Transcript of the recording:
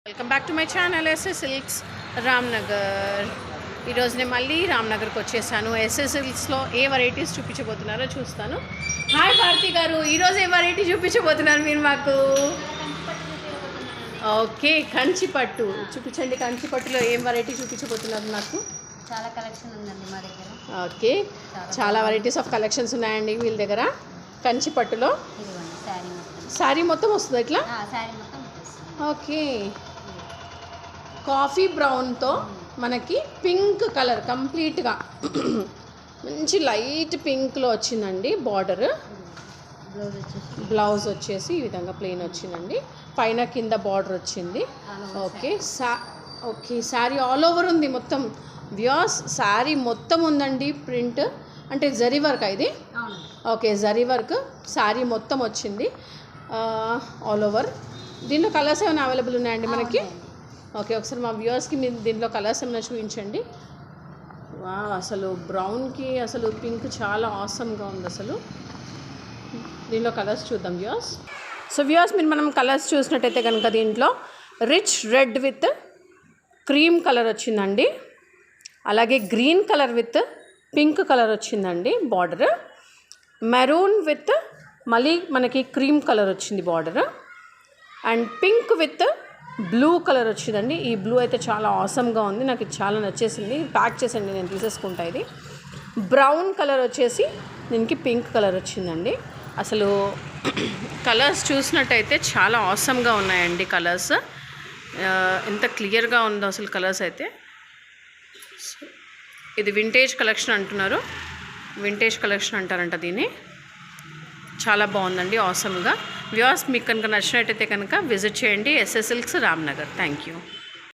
Welcome back to my channel SS Silks Ramnagar. ఈరోజు నేను మళ్ళీ రామ్నగర్కి వచ్చేసాను. ఎస్ఎస్ సిల్క్స్లో ఏ వెరైటీస్ చూపించబోతున్నారో చూస్తాను. హాయ్ భారతి గారు, ఈరోజు ఏ వెరైటీ చూపించబోతున్నారు మీరు మాకు? ఓకే, కంచిపట్టు చూపించండి. కంచిపట్టులో ఏం వెరైటీ చూపించబోతున్నారు నాకు? చాలా కలెక్షన్ ఉందండి మా దగ్గర. ఓకే, చాలా వెరైటీస్ ఆఫ్ కలెక్షన్స్ ఉన్నాయండి వీళ్ళ దగ్గర. కంచిపట్టులో శారీ మొత్తం వస్తుంది ఇట్లా. ఓకే, కాఫీ బ్రౌన్తో మనకి పింక్ కలర్ కంప్లీట్గా మంచి లైట్ పింక్లో వచ్చిందండి. బార్డర్ బ్లౌజ్ వచ్చేసి ఈ విధంగా ప్లెయిన్ వచ్చిందండి. పైన కింద బార్డర్ వచ్చింది. Okay okay, sari all over ఉంది మొత్తం. వ్యూస్ శారీ మొత్తం ఉందండి ప్రింట్, అంటే జరీ వర్క్ ఇది. ఓకే, జరీ వర్క్ శారీ మొత్తం వచ్చింది ఆల్ ఓవర్. దీంట్లో కలర్స్ ఏమైనా అవైలబుల్ ఉన్నాయండి మనకి? ఓకే, ఒకసారి మా వ్యూవర్స్కి మీరు దీంట్లో కలర్స్ ఏమైనా చూపించండి. వా, అసలు బ్రౌన్కి అసలు పింక్ చాలా ఆసమ్గా ఉంది అసలు. దీంట్లో కలర్స్ చూద్దాం వ్యూవర్స్. సో వ్యూవర్స్, మనం కలర్స్ చూసినట్టయితే కనుక దీంట్లో rich red with cream colour వచ్చిందండి. అలాగే green colour with pink colour వచ్చిందండి బార్డర్. మెరూన్ విత్ మళ్ళీ మనకి క్రీమ్ కలర్ వచ్చింది border. And pink with blue colour వచ్చిందండి. ఈ బ్లూ అయితే చాలా ఆసమ్గా ఉంది, నాకు ఇది చాలా నచ్చేసింది. ప్యాక్ చేసండి, నేను తీసేసుకుంటా. ఇది బ్రౌన్ కలర్ వచ్చేసి దీనికి పింక్ కలర్ వచ్చిందండి. అసలు కలర్స్ చూసినట్టయితే చాలా ఆసమ్గా ఉన్నాయండి కలర్స్. ఎంత క్లియర్గా ఉందో అసలు కలర్స్ అయితే. ఇది వింటేజ్ కలెక్షన్ అంటున్నారు, వింటేజ్ కలెక్షన్ అంటారంట దీన్ని. చాలా బాగుందండి ఆసమ్గా. వ్యూవర్స్, మీకు కనుక నచ్చినట్టయితే కనుక విజిట్ చేయండి SS Silks Ramnagar. Thank you.